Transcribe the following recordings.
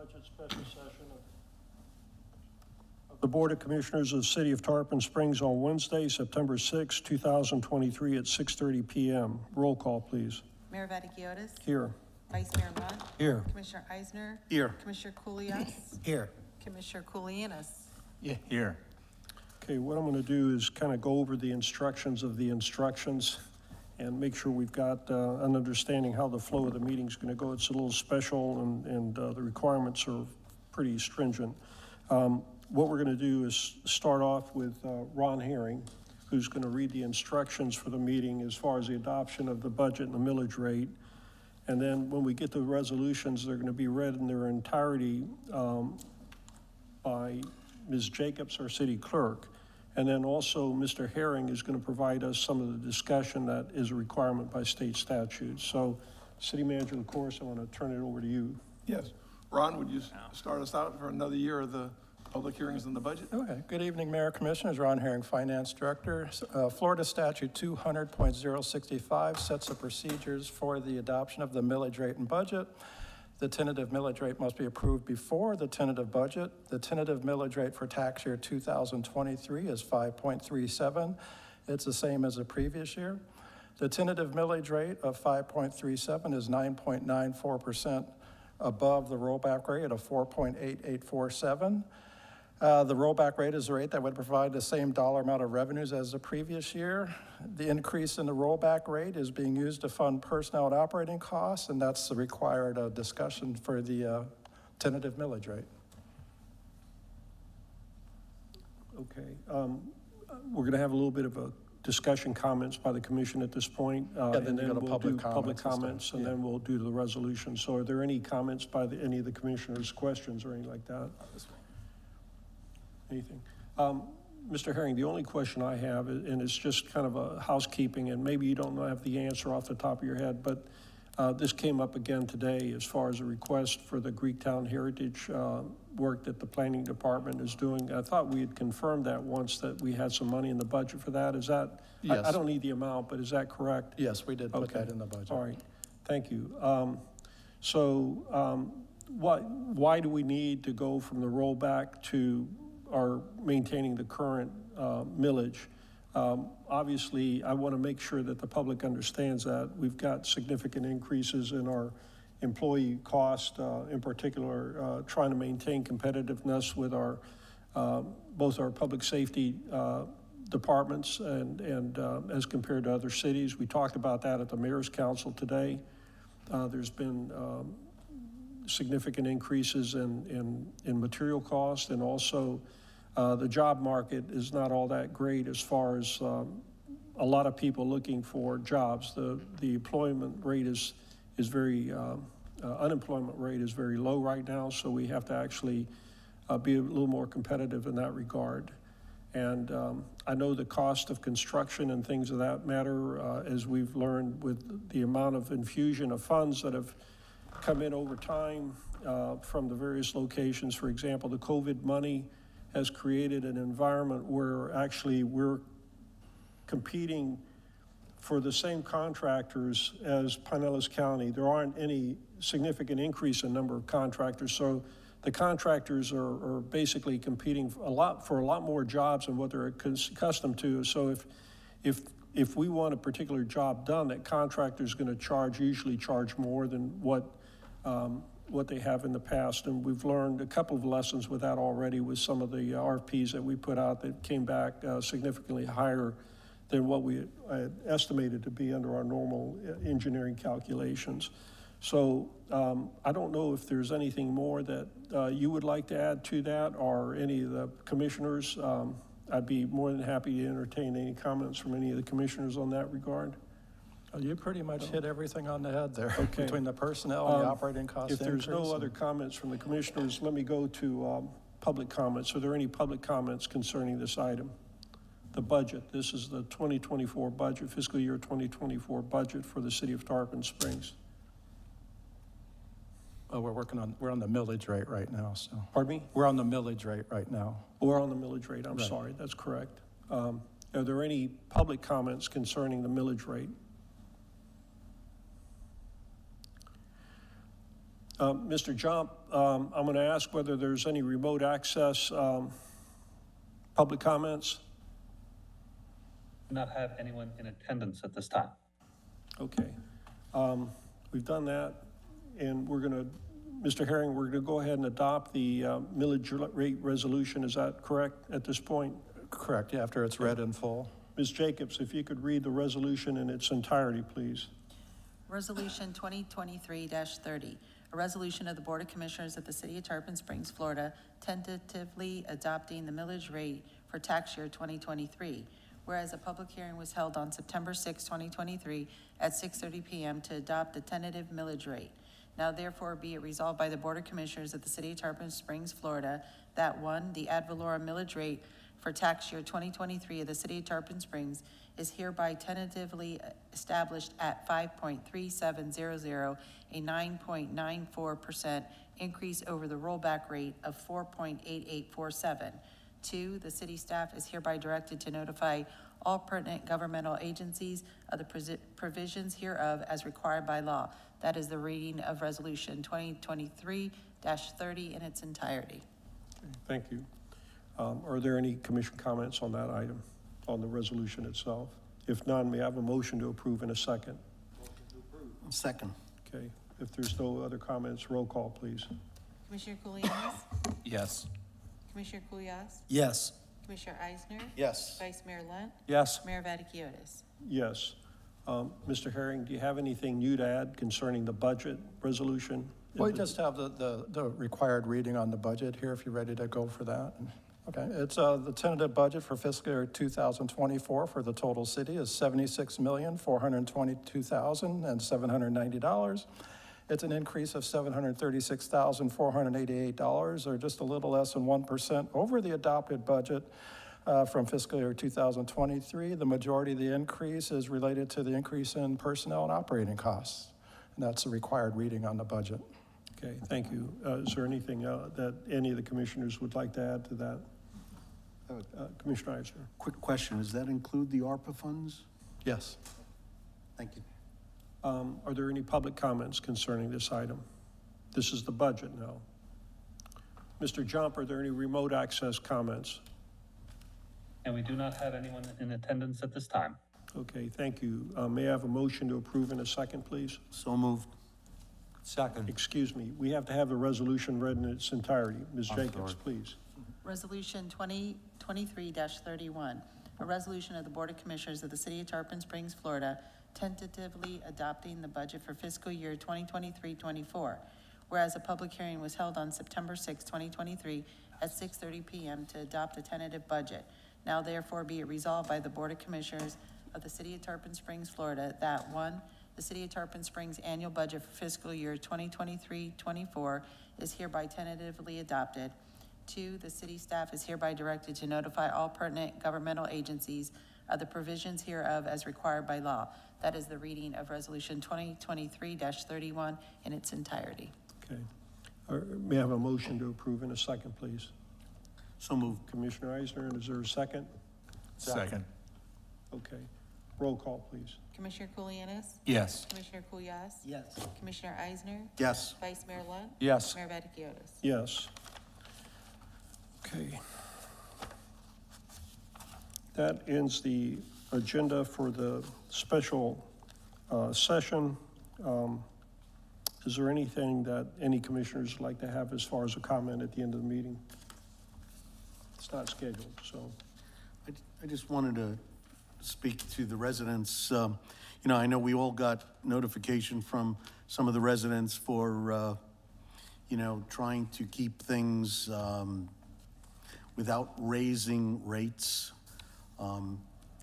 budget special session of the Board of Commissioners of the City of Tarpon Springs on Wednesday, September 6, 2023 at 6:30 p.m. Roll call, please. Mayor Vaticius. Here. Vice Mayor Lunt. Here. Commissioner Eisner. Here. Commissioner Kulias. Here. Commissioner Kulianis. Yeah, here. Okay, what I'm going to do is kind of go over the instructions of the instructions and make sure we've got an understanding how the flow of the meeting is going to go. It's a little special, and the requirements are pretty stringent. What we're going to do is start off with Ron Herring, who's going to read the instructions for the meeting as far as the adoption of the budget and the millage rate. And then when we get to the resolutions, they're going to be read in their entirety by Ms. Jacobs, our city clerk. And then also Mr. Herring is going to provide us some of the discussion that is a requirement by state statute. So, City Manager, of course, I want to turn it over to you. Yes. Ron, would you start us out for another year of the public hearings on the budget? Okay. Good evening, Mayor, Commissioners. Ron Herring, Finance Director. Florida Statute 200.065 sets the procedures for the adoption of the millage rate and budget. The tentative millage rate must be approved before the tentative budget. The tentative millage rate for tax year 2023 is 5.37. It's the same as the previous year. The tentative millage rate of 5.37 is 9.94% above the rollback rate of 4.8847. The rollback rate is the rate that would provide the same dollar amount of revenues as the previous year. The increase in the rollback rate is being used to fund personnel and operating costs, and that's the required discussion for the tentative millage rate. Okay. We're going to have a little bit of a discussion comments by the commission at this point. Then we'll do public comments comments, and then we'll do the resolution. So are there any comments by any of the commissioners, questions or anything like that? Anything? Mr. Herring, the only question I have, and it's just kind of a housekeeping, and maybe you don't have the answer off the top of your head, but this came up again today as far as a request for the Greektown Heritage work that the planning department is doing. I thought we had confirmed that once, that we had some money in the budget for that. Is that, yes. I don't need the amount, but is that correct? Yes, we did put that in the budget. All right, thank you. Why do we need to go from the rollback to are maintaining the current millage? Obviously, I want to make sure that the public understands that we've got significant increases in our employee cost, in particular, trying to maintain competitiveness with our both our public safety departments and as compared to other cities. We talked about that at the Mayor's Council today. There's been significant increases in material cost, and also the job market is not all that great as far as a lot of people looking for jobs. The employment rate is very, unemployment rate is very low right now, so we have to actually be a little more competitive in that regard. And I know the cost of construction and things of that matter, as we've learned with the amount of infusion of funds that have come in over time from the various locations. For example, the COVID money has created an environment where actually we're competing for the same contractors as Pinellas County. There aren't any significant increase in number of contractors, so the contractors are basically competing for a lot more jobs than what they're accustomed to. So if we want a particular job done, that contractor is going to usually charge more than what they have in the past. And we've learned a couple of lessons with that already with some of the RFPs that we put out that came back significantly higher than what we had estimated to be under our normal engineering calculations. So I don't know if there's anything more that you would like to add to that, or any of the commissioners. I'd be more than happy to entertain any comments from any of the commissioners on that regard. You pretty much hit everything on the head there. Okay. Between the personnel and the operating costs. If there's no other comments from the commissioners, let me go to public comments. Are there any public comments concerning this item? The budget. This is the 2024 budget, fiscal year 2024 budget for the city of Tarpon Springs. Oh, we're on the millage rate right now, so. Pardon me? We're on the millage rate right now. We're on the millage rate. I'm Right. sorry. That's correct. Are there any public comments concerning the millage rate? Mr. Jump, I'm going to ask whether there's any remote access public comments. Do not have anyone in attendance at this time. Okay. We've done that, and we're going to, Mr. Herring, we're going to go ahead and adopt the millage rate resolution. Is that correct at this point? Correct, yeah, after it's read in full. Ms. Jacobs, if you could read the resolution in its entirety, please. Resolution 2023-30, a resolution of the Board of Commissioners of the City of Tarpon Springs, Florida, tentatively adopting the millage rate for tax year 2023. Whereas a public hearing was held on September 6, 2023 at 6:30 p.m. to adopt the tentative millage rate. Now therefore be it resolved by the Board of Commissioners of the City of Tarpon Springs, Florida, that 1, the ad valorem millage rate for tax year 2023 of the City of Tarpon Springs is hereby tentatively established at 5.3700, a 9.94% increase over the rollback rate of 4.8847. 2, the city staff is hereby directed to notify all pertinent governmental agencies of the provisions hereof as required by law. That is the reading of Resolution 2023-30 in its entirety. Okay, thank you. Are there any commission comments on that item, on the resolution itself? If none, may I have a motion to approve in a second? Second. Okay, if there's no other comments, roll call, please. Commissioner Kulianis? Yes. Commissioner Kulyas? Yes. Commissioner Eisner? Yes. Vice Mayor Lunt? Yes. Mayor Vaticius? Yes. Mr. Herring, do you have anything new to add concerning the budget resolution? We just have the required reading on the budget here, if you're ready to go for that. Okay, it's the tentative budget for fiscal year 2024 for the total city is $76,422,790. It's an increase of $736,488, or just a little less than 1% over the adopted budget from fiscal year 2023. The majority of the increase is related to the increase in personnel and operating costs, and that's the required reading on the budget. Okay, thank you. Is there anything that any of the commissioners would like to add to that? Commissioner Eisner. Quick question, does that include the ARPA funds? Yes. Thank you. Are there any public comments concerning this item? This is the budget now. Mr. Jump, are there any remote access comments? And we do not have anyone in attendance at this time. Okay, thank you. May I have a motion to approve in a second, please? So moved. Second. Excuse me, we have to have the resolution read in its entirety. Ms. Jacobs, please. Resolution 2023-31, a resolution of the Board of Commissioners of the City of Tarpon Springs, Florida, tentatively adopting the budget for fiscal year 2023-24. Whereas a public hearing was held on September 6, 2023 at 6:30 p.m. to adopt a tentative budget. Now therefore be it resolved by the Board of Commissioners of the City of Tarpon Springs, Florida, that 1, the City of Tarpon Springs annual budget for fiscal year 2023-24 is hereby tentatively adopted. 2, the city staff is hereby directed to notify all pertinent governmental agencies of the provisions hereof as required by law. That is the reading of Resolution 2023-31 in its entirety. Okay. May I have a motion to approve in a second, please? So moved. Commissioner Eisner, and is there a second? Second. Okay. Roll call, please. Commissioner Kulianis? Yes. Commissioner Kulyas? Yes. Commissioner Eisner? Yes. Vice Mayor Lunt? Yes. Mayor Vaticius? Yes. Okay. That ends the agenda for the special session. Is there anything that any commissioners would like to have as far as a comment at the end of the meeting? It's not scheduled, so. I just wanted to speak to the residents. You know, I know we all got notification from some of the residents for, you know, trying to keep things without raising rates. And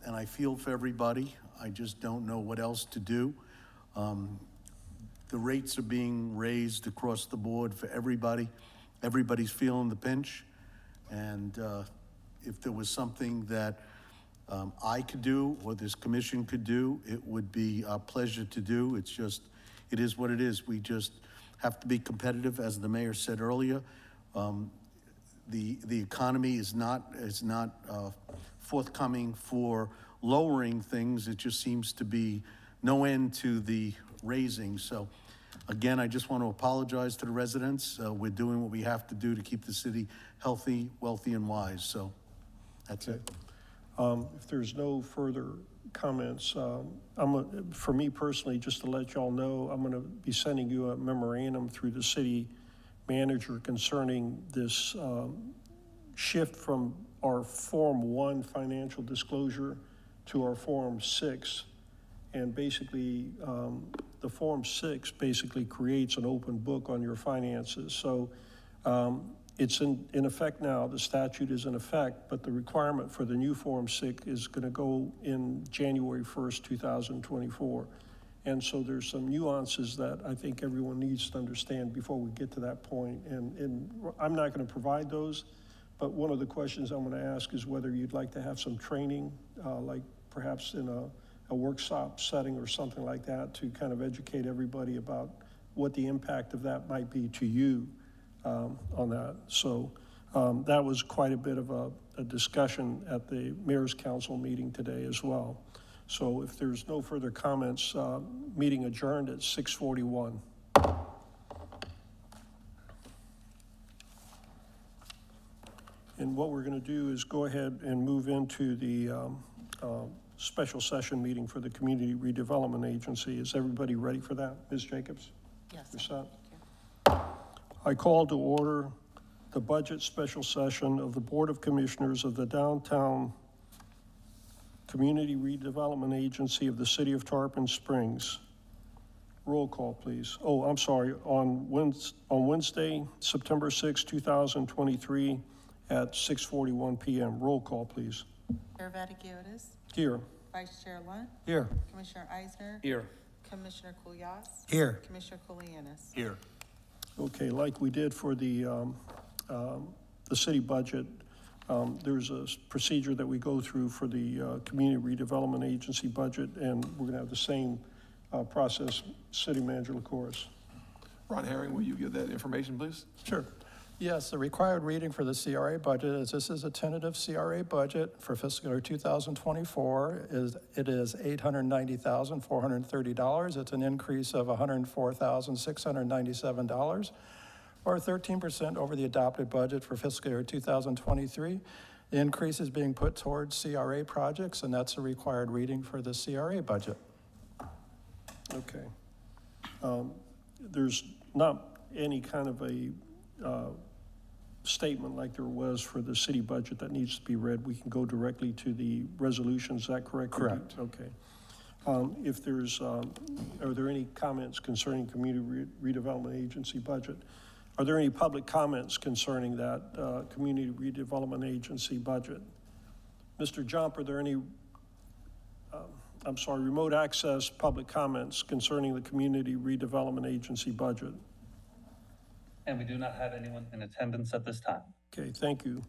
I feel for everybody. I just don't know what else to do. The rates are being raised across the board for everybody. Everybody's feeling the pinch. And if there was something that I could do or this commission could do, it would be a pleasure to do. It's just, it is what it is. We just have to be competitive, as the mayor said earlier. The economy is not forthcoming for lowering things. It just seems to be no end to the raising. So Again, I just want to apologize to the residents. We're doing what we have to do to keep the city healthy, wealthy, and wise, so that's it. If there's no further comments, for me personally, just to let y'all know, I'm going to be sending you a memorandum through the city manager concerning this shift from our Form 1 financial disclosure to our Form 6. And basically, the Form 6 basically creates an open book on your finances. So it's in effect now, the statute is in effect, but the requirement for the new Form 6 is going to go in January 1st, 2024. And so there's some nuances that I think everyone needs to understand before we get to that point. And I'm not going to provide those, but one of the questions I'm going to ask is whether you'd like to have some training, like perhaps in a workshop setting or something like that, to kind of educate everybody about what the impact of that might be to you on that. So that was quite a bit of a discussion at the Mayor's Council meeting today as well. So if there's no further comments, meeting adjourned at 6:41. And what we're going to do is go ahead and move into the special session meeting for the Community Redevelopment Agency. Is everybody ready for that? Ms. Jacobs? Yes. You're set? I call to order the budget special session of the Board of Commissioners of the Downtown Community Redevelopment Agency of the City of Tarpon Springs. Roll call, please. Oh, I'm sorry. On Wednesday, September 6, 2023, at 6:41 p.m. Roll call, please. Chair Vaticiotis, Here. Vice Chair Lunt, Here. Commissioner Eisner, Here. Commissioner Kulyas, Here. Commissioner Kulianis. Here. Okay, like we did for the city budget, there's a procedure that we go through for the Community Redevelopment Agency budget, and we're gonna have the same process. City Manager LaCouris. Ron Herring, will you give that information, please? Sure. Yes, the required reading for the CRA budget is this is a tentative CRA budget for fiscal year 2024. It is $890,430. It's an increase of $104,697, or 13% over the adopted budget for fiscal year 2023. The increase is being put towards CRA projects, and that's a required reading for the CRA budget. Okay. There's not any kind of a statement like there was for the city budget that needs to be read. We can go directly to the resolution. Is that correct? Correct. Okay. If there's, are there any comments concerning Community Redevelopment Agency budget? Are there any public comments concerning that Community Redevelopment Agency budget? Mr. Jump, are there any, remote access public comments concerning the Community Redevelopment Agency budget? And we do not have anyone in attendance at this time. Okay, thank you.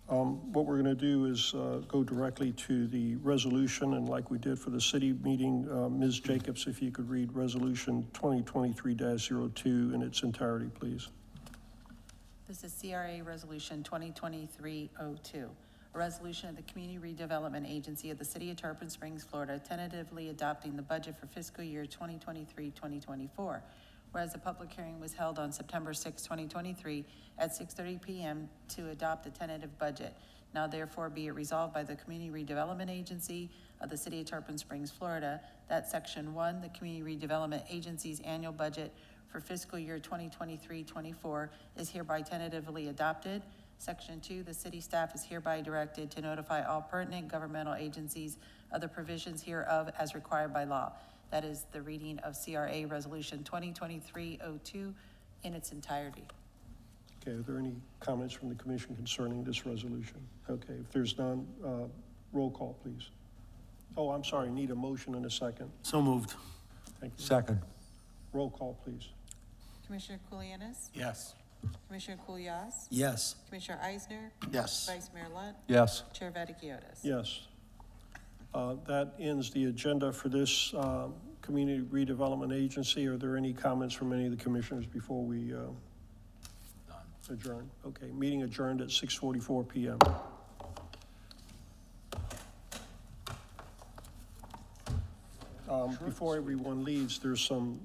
What we're going to do is go directly to the resolution, and like we did for the city meeting, Ms. Jacobs, if you could read Resolution 2023-02 in its entirety, please. This is CRA Resolution 2023-02, a resolution of the Community Redevelopment Agency of the City of Tarpon Springs, Florida, tentatively adopting the budget for fiscal year 2023-2024. Whereas a public hearing was held on September 6, 2023 at 6:30 p.m. to adopt the tentative budget. Now therefore be it resolved by the Community Redevelopment Agency of the City of Tarpon Springs, Florida, that Section 1, the Community Redevelopment Agency's annual budget for fiscal year 2023-24 is hereby tentatively adopted. Section 2, the city staff is hereby directed to notify all pertinent governmental agencies of the provisions hereof as required by law. That is the reading of CRA Resolution 2023-02 in its entirety. Okay, are there any comments from the commission concerning this resolution? Okay, if there's none, roll call, please. Oh, I'm sorry, need a motion and a second. So moved. Thank you. Second. Roll call, please. Commissioner Kulianis? Yes. Commissioner Kulyas? Yes. Commissioner Eisner? Yes. Vice Mayor Lunt? Yes. Chair Vaticiotis? Yes. That ends the agenda for this Community Redevelopment Agency. Are there any comments from any of the commissioners before we adjourn? Okay, meeting adjourned at 6:44 p.m. Before everyone leaves, there's some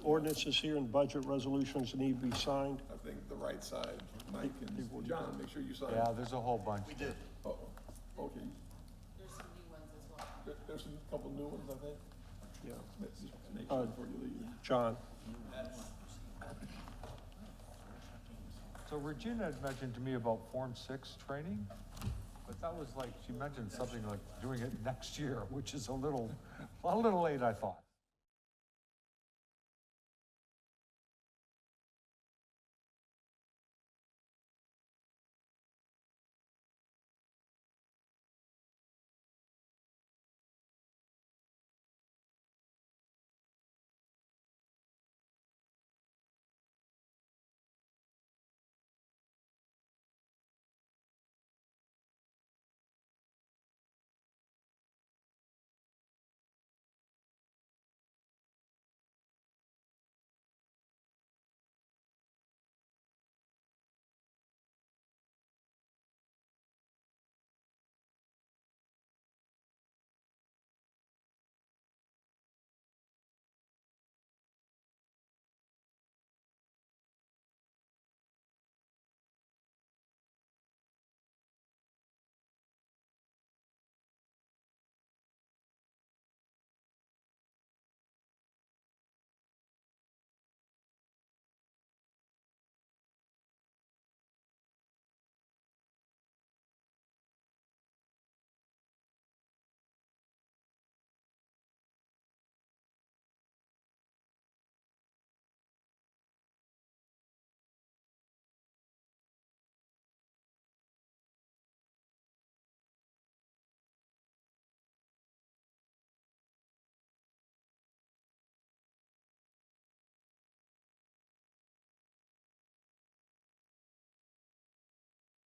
ordinances here and budget resolutions need to be signed. I think the right side, Mike and John, make sure you sign. Yeah, there's a whole bunch. We did. Oh, okay. There's some new ones as well. There's a couple new ones, I think. Yeah. Just make sure before you leave. John? So Regina had mentioned to me about Form 6 training, but that was like, she mentioned something like doing it next year, which is a little late, I thought.